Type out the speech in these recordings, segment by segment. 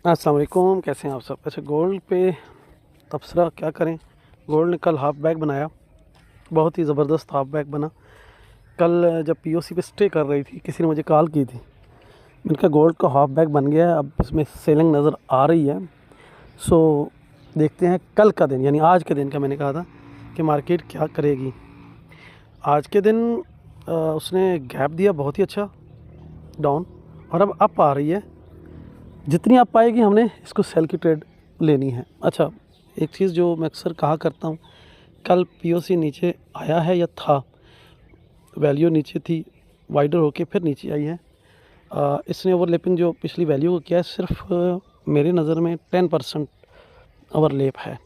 अस्सलाम वालेकुम, कैसे हैं आप सब? अच्छा, गोल्ड पे तबसरा क्या करें। गोल्ड ने कल हाफ बैग बनाया, बहुत ही ज़बरदस्त हाफ बैग बना। कल जब पीओसी पे स्टे कर रही थी, किसी ने मुझे कॉल की थी। मैंने कहा गोल्ड का हाफ बैग बन गया है, अब इसमें सेलिंग नज़र आ रही है। सो देखते हैं कल का दिन, यानी आज के दिन का मैंने कहा था कि मार्केट क्या करेगी। आज के दिन उसने गैप दिया बहुत ही अच्छा डाउन, और अब अप आ रही है। जितनी आप पाएगी हमने इसको सेल की ट्रेड लेनी है। अच्छा, एक चीज़ जो मैं अक्सर कहा करता हूँ, कल पीओसी नीचे आया है या था, वैल्यू नीचे थी, वाइडर होके फिर नीचे आई है। इसने ओवरलैपिंग जो पिछली वैल्यू को किया है, सिर्फ मेरी नज़र में 10% ओवरलैप है।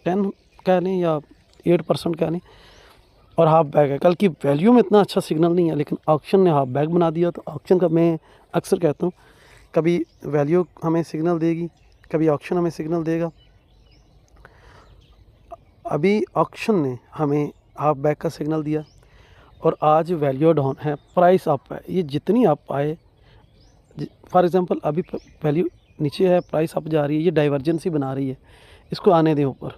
10 कह लें या 8% कह लें, और हाफ बैग है। कल की वैल्यू में इतना अच्छा सिग्नल नहीं है, लेकिन ऑक्शन ने हाफ बैग बना दिया। तो ऑक्शन का मैं अक्सर कहता हूँ, कभी वैल्यू हमें सिग्नल देगी, कभी ऑक्शन हमें सिग्नल देगा। अभी ऑक्शन ने हमें हाफ बैग का सिग्नल दिया और आज वैल्यू डाउन है, प्राइस अप है। ये जितनी अप आए, फॉर एग्जांपल अभी वैल्यू नीचे है, प्राइस अप जा रही है, ये डाइवर्जेंसी बना रही है, इसको आने दें ऊपर।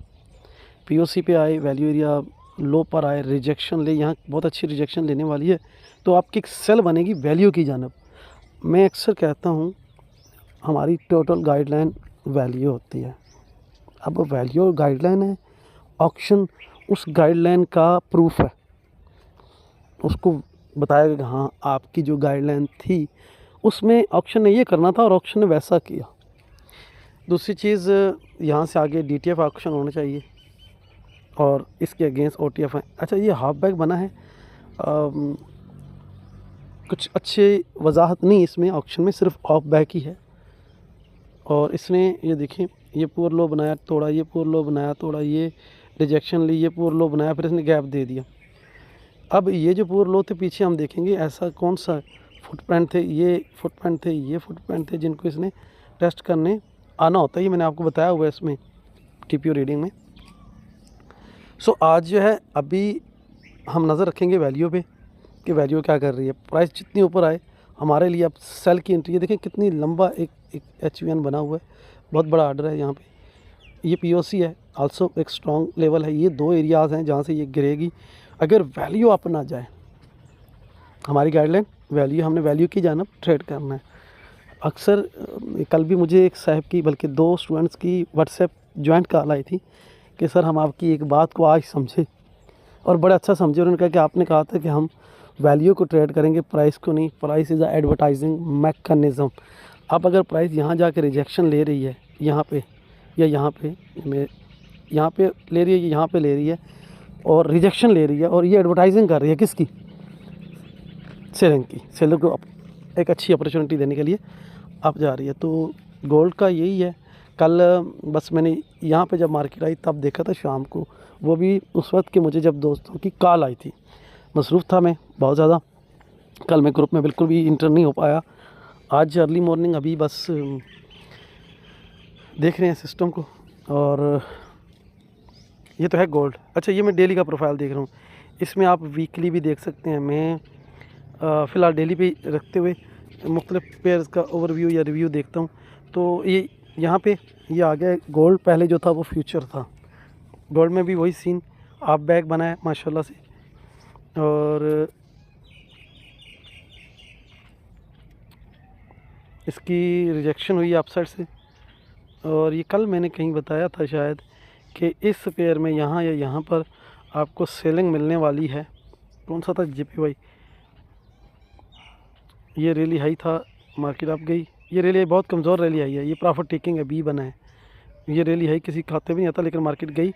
पीओसी पे आए, वैल्यू एरिया लो पर आए, रिजेक्शन ले, यहाँ बहुत अच्छी रिजेक्शन लेने वाली है, तो आपकी एक सेल बनेगी वैल्यू की जानब। मैं अक्सर कहता हूँ, हमारी टोटल गाइडलाइन वैल्यू होती है। अब वैल्यू गाइडलाइन है, ऑक्शन उस गाइडलाइन का प्रूफ है। उसको बताया कि हाँ, आपकी जो गाइडलाइन थी उसमें ऑक्शन ने ये करना था और ऑक्शन ने वैसा किया। दूसरी चीज़, यहाँ से आगे डीटीएफ ऑक्शन होना चाहिए और इसके अगेंस्ट ओटीएफ है। अच्छा, ये हाफ बैग बना है, कुछ अच्छे वजाहत नहीं इसमें, ऑक्शन में सिर्फ हाफ बैग ही है। और इसने ये देखें, ये पूर लो बनाया तोड़ा, ये पूर लो बनाया तोड़ा, ये रिजेक्शन ली, ये पूर लो बनाया, फिर इसने गैप दे दिया। अब ये जो पूर लो थे, पीछे हम देखेंगे ऐसा कौन सा फुटप्रिंट थे, ये फुटप्रिंट थे, ये फुटप्रिंट थे, जिनको इसने टेस्ट करने आना होता है। ये मैंने आपको बताया हुआ है इसमें टीपीओ रीडिंग में। सो आज जो है, अभी हम नज़र रखेंगे वैल्यू पे कि वैल्यू क्या कर रही है। प्राइस जितनी ऊपर आए हमारे लिए अब सेल की एंट्री है। देखें कितनी लंबा एक एचवीएन बना हुआ है, बहुत बड़ा आर्डर है यहाँ पे। ये पीओसी है, आल्सो एक स्ट्रॉन्ग लेवल है। ये दो एरियाज़ हैं जहाँ से ये गिरेगी अगर वैल्यू अप ना जाए। हमारी गाइडलाइन वैल्यू, हमने वैल्यू की जानब ट्रेड करना है। अक्सर कल भी मुझे एक साहब की, बल्कि दो स्टूडेंट्स की व्हाट्सएप ज्वाइंट कॉल आई थी कि सर हम आपकी एक बात को आज समझे, और बड़ा अच्छा समझे। उन्होंने कहा कि आपने कहा था कि हम वैल्यू को ट्रेड करेंगे, प्राइस को नहीं। Price is a advertising mechanism. अब अगर प्राइस यहाँ जाके रिजेक्शन ले रही है, यहाँ पे या यहाँ पे, यहाँ पे ले रही है, यहाँ पे ले रही है और रिजेक्शन ले रही है, और ये एडवर्टाइजिंग कर रही है किसकी? सेलिंग की। सेलर को एक अच्छी अपॉर्चुनिटी देने के लिए अब जा रही है। तो गोल्ड का यही है। कल बस मैंने यहाँ पे जब मार्केट आई तब देखा था शाम को, वो भी उस वक्त कि मुझे जब दोस्तों की कॉल आई थी। मसरूफ़ था मैं बहुत ज़्यादा, कल मैं ग्रुप में बिल्कुल भी इंटर नहीं हो पाया। आज अर्ली मॉर्निंग अभी बस देख रहे हैं सिस्टम को। और ये तो है गोल्ड। अच्छा, ये मैं डेली का प्रोफाइल देख रहा हूँ, इसमें आप वीकली भी देख सकते हैं। मैं फ़िलहाल डेली पे रखते हुए मुख्तलिफ पेयर्स का ओवरव्यू या रिव्यू देखता हूँ। तो ये यहाँ पे ये आ गया गोल्ड। पहले जो था वो फ्यूचर था। गोल्ड में भी वही सीन, आप बैग बना है माशाल्लाह से, और इसकी रिजेक्शन हुई अपसाइड से। और ये कल मैंने कहीं बताया था शायद कि इस पेयर में यहाँ या यहाँ पर आपको सेलिंग मिलने वाली है। कौन सा था? जेपीवाई। ये रैली हाई था, मार्केट अप गई। ये रैली हाई बहुत कमज़ोर रैली आई है, ये प्रॉफिट टेकिंग है, बी बना है। ये रैली हाई किसी खाते में नहीं आता, लेकिन मार्केट गई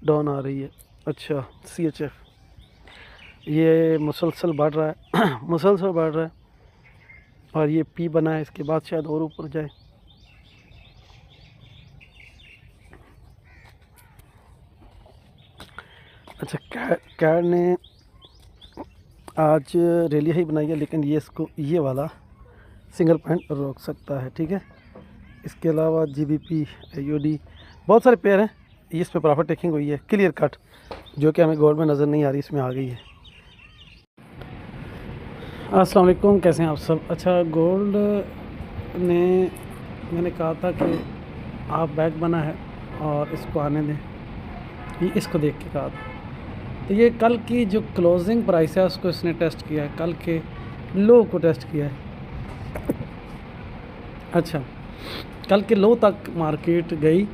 डाउन आ रही है। अच्छा, CHF ये मुसलसल बढ़ रहा है मुसलसल बढ़ रहा है, और ये पी बना है, इसके बाद शायद और ऊपर जाए। अच्छा, कैड ने आज रैली हाई बनाई है, लेकिन ये इसको ये वाला सिंगल पॉइंट रोक सकता है, ठीक है। इसके अलावा GBP, AUD बहुत सारे पेयर हैं, इस पे प्रॉफिट टेकिंग हुई है क्लियर कट, जो कि हमें गोल्ड में नज़र नहीं आ रही, इसमें आ गई है। अस्सलाम वालेकुम, कैसे हैं आप सब? अच्छा, गोल्ड ने मैंने कहा था कि आप बैक बना है और इसको आने दें, ये इसको देख के कहा था। तो ये कल की जो क्लोजिंग प्राइस है उसको इसने टेस्ट किया है, कल के लो को टेस्ट किया है। अच्छा, कल के लो तक मार्केट गई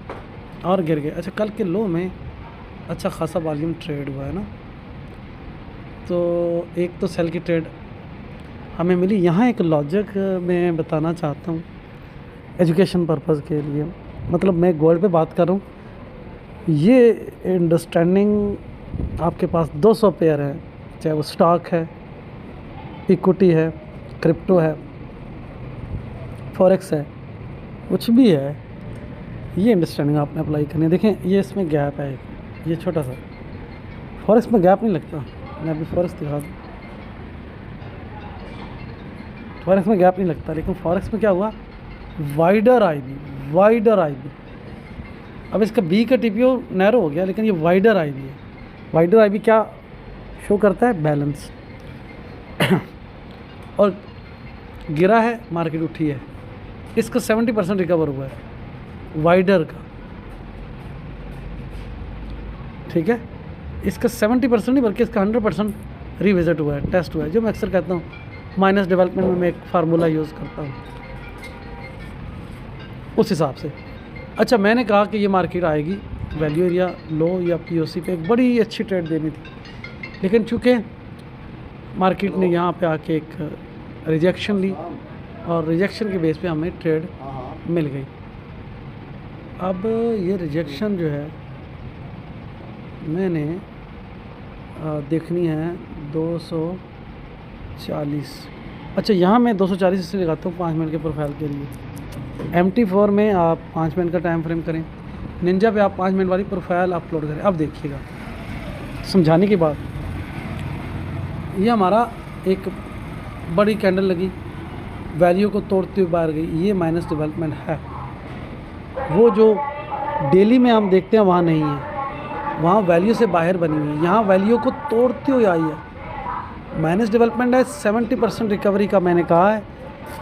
और गिर गई। अच्छा, कल के लो में अच्छा खासा वॉल्यूम ट्रेड हुआ है ना। तो एक तो सेल की ट्रेड हमें मिली। यहाँ एक लॉजिक मैं बताना चाहता हूँ एजुकेशन पर्पज़ के लिए, मतलब मैं गोल्ड पे बात कर रहा हूँ। ये अंडरस्टैंडिंग आपके पास 200 पेयर है, चाहे वो स्टॉक है, इक्विटी है, क्रिप्टो है, फॉरेक्स है, कुछ भी है, ये अंडरस्टैंडिंग आपने अप्लाई करनी है। देखें ये इसमें गैप है, ये छोटा सा। फॉरेक्स में गैप नहीं लगता, मैं अभी फॉरेक्स दिखा दूँ। फॉरेक्स में गैप नहीं लगता, लेकिन फॉरेक्स में क्या हुआ, वाइडर आईबी। अब इसका बी का टीपीओ नैरो हो गया, लेकिन ये वाइडर आईबी है। वाइडर आईबी क्या शो करता है, बैलेंस। और गिरा है, मार्केट उठी है, इसका 70% रिकवर हुआ है वाइडर का, ठीक है। इसका 70% नहीं बल्कि इसका 100% रिविजिट हुआ है, टेस्ट हुआ है। जो मैं अक्सर कहता हूँ माइनस डेवलपमेंट में मैं एक फार्मूला यूज़ करता हूँ उस हिसाब से। अच्छा, मैंने कहा कि ये मार्केट आएगी वैल्यू एरिया लो या पीओसी पे एक बड़ी अच्छी ट्रेड देनी थी, लेकिन चूँकि मार्केट ने यहाँ पे आके एक रिजेक्शन ली और रिजेक्शन के बेस पे हमें ट्रेड मिल गई। अब ये रिजेक्शन जो है मैंने देखनी है 240। अच्छा, यहाँ मैं 240 इसलिए लगाता हूँ 5 मिनट के प्रोफाइल के लिए। MT4 में आप 5 मिनट का टाइम फ्रेम करें, निंजा पे आप 5 मिनट वाली प्रोफाइल अपलोड करें। अब देखिएगा समझाने की बात, ये हमारा एक बड़ी कैंडल लगी, वैल्यू को तोड़ते हुए बाहर गई, ये माइनस डेवलपमेंट है। वो जो डेली में हम देखते हैं वहाँ नहीं है, वहाँ वैल्यू से बाहर बनी हुई है, यहाँ वैल्यू को तोड़ते हुए आई है, माइनस डेवलपमेंट है। 70% रिकवरी का मैंने कहा है,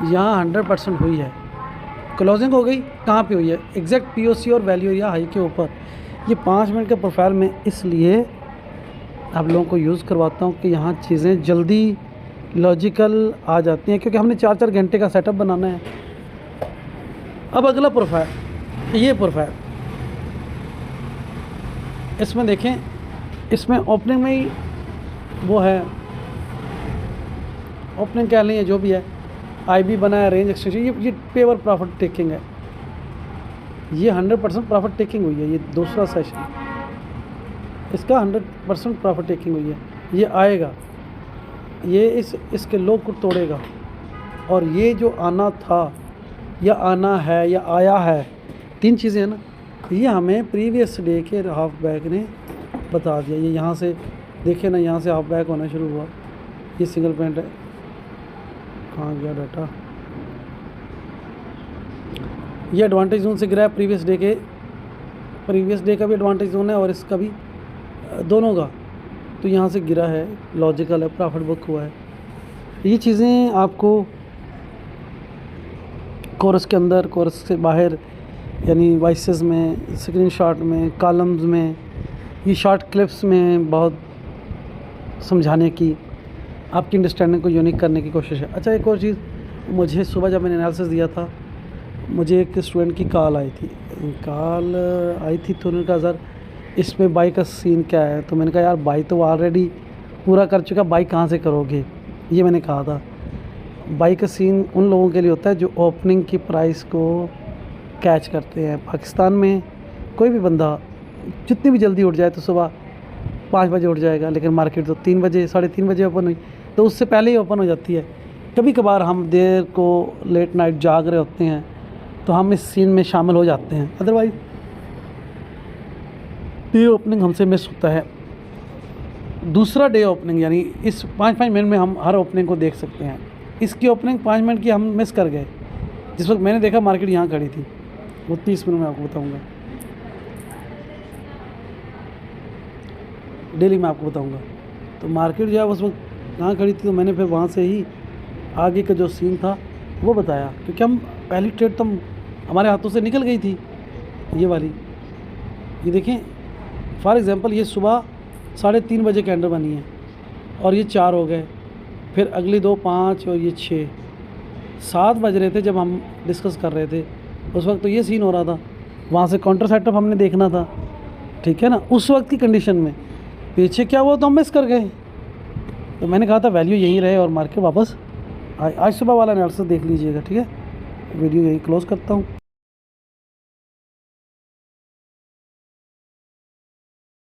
यहाँ 100% हुई है। क्लोजिंग हो गई, कहाँ पे हुई है, एग्जैक्ट पीओसी और वैल्यू एरिया हाई के ऊपर। ये 5 मिनट के प्रोफाइल में इसलिए आप लोगों को यूज़ करवाता हूँ कि यहाँ चीज़ें जल्दी लॉजिकल आ जाती हैं, क्योंकि हमने 4-4 घंटे का सेटअप बनाना है। अब अगला प्रोफाइल, ये प्रोफाइल, इसमें देखें, इसमें ओपनिंग में ही वो है, ओपनिंग कह लें जो भी है, आईबी बना है, रेंज एक्सटेंशन, ये पेवर प्रॉफिट टेकिंग है, ये 100% प्रॉफिट टेकिंग हुई है। ये दूसरा सेशन इसका 100% प्रॉफिट टेकिंग हुई है। ये आएगा, ये इसके लो को तोड़ेगा, और ये जो आना था या आना है या आया है, 3 चीज़ें हैं ना, ये हमें प्रीवियस डे के हाफ बैक ने बता दिया। ये यहाँ से देखे ना, यहाँ से हाफ बैक होना शुरू हुआ, ये सिंगल पॉइंट है, कहाँ गया डाटा, ये एडवांटेज जोन से गिरा है, प्रीवियस डे का भी एडवांटेज जोन है और इसका भी, दोनों का। तो यहाँ से गिरा है, लॉजिकल है, प्रॉफिट बुक हुआ है। ये चीज़ें आपको कोर्स के अंदर, कोर्स से बाहर, यानी वॉइसेस में, स्क्रीनशॉट में, कॉलम्स में, ये शॉर्ट क्लिप्स में बहुत समझाने की, आपकी अंडरस्टैंडिंग को यूनिक करने की कोशिश है। अच्छा, एक और चीज़, मुझे सुबह जब मैंने एनालिसिस दिया था, मुझे एक स्टूडेंट की कॉल आई थी तो उन्होंने कहा सर इसमें बाई का सीन क्या है। तो मैंने कहा यार बाई तो ऑलरेडी पूरा कर चुका, बाई कहाँ से करोगे, ये मैंने कहा था। बाई का सीन उन लोगों के लिए होता है जो ओपनिंग की प्राइस को कैच करते हैं। पाकिस्तान में कोई भी बंदा जितनी भी जल्दी उठ जाए तो सुबह 5 बजे उठ जाएगा, लेकिन मार्केट तो 3 बजे, 3:30 बजे ओपन हुई, तो उससे पहले ही ओपन हो जाती है। कभी कभार हम देर को लेट नाइट जाग रहे होते हैं तो हम इस सीन में शामिल हो जाते हैं, अदरवाइज डे ओपनिंग हमसे मिस होता है। दूसरा डे ओपनिंग, यानी इस 5-5 मिनट में हम हर ओपनिंग को देख सकते हैं। इसकी ओपनिंग 5 मिनट की हम मिस कर गए। जिस वक्त मैंने देखा मार्केट यहाँ खड़ी थी, वो 30 मिनट में आपको बताऊँगा, डेली में आपको बताऊँगा। तो मार्केट जो है उस वक्त कहाँ खड़ी थी, तो मैंने फिर वहाँ से ही आगे का जो सीन था वो बताया, क्योंकि हम पहली ट्रेड तो हम हमारे हाथों से निकल गई थी ये वाली। ये देखें फॉर एग्ज़ाम्पल, ये सुबह 3:30 बजे कैंडल बनी है और ये 4 हो गए, फिर अगली 2 5 और ये 6 7 बज रहे थे जब हम डिस्कस कर रहे थे। उस वक्त तो ये सीन हो रहा था, वहाँ से काउंटर सेटअप हमने देखना था, ठीक है ना। उस वक्त की कंडीशन में पीछे क्या हुआ तो हम मिस कर गए। तो मैंने कहा था वैल्यू यहीं रहे और मार्केट वापस आज सुबह वाला एनालिसिस देख लीजिएगा, ठीक है। वीडियो यहीं क्लोज़ करता हूँ।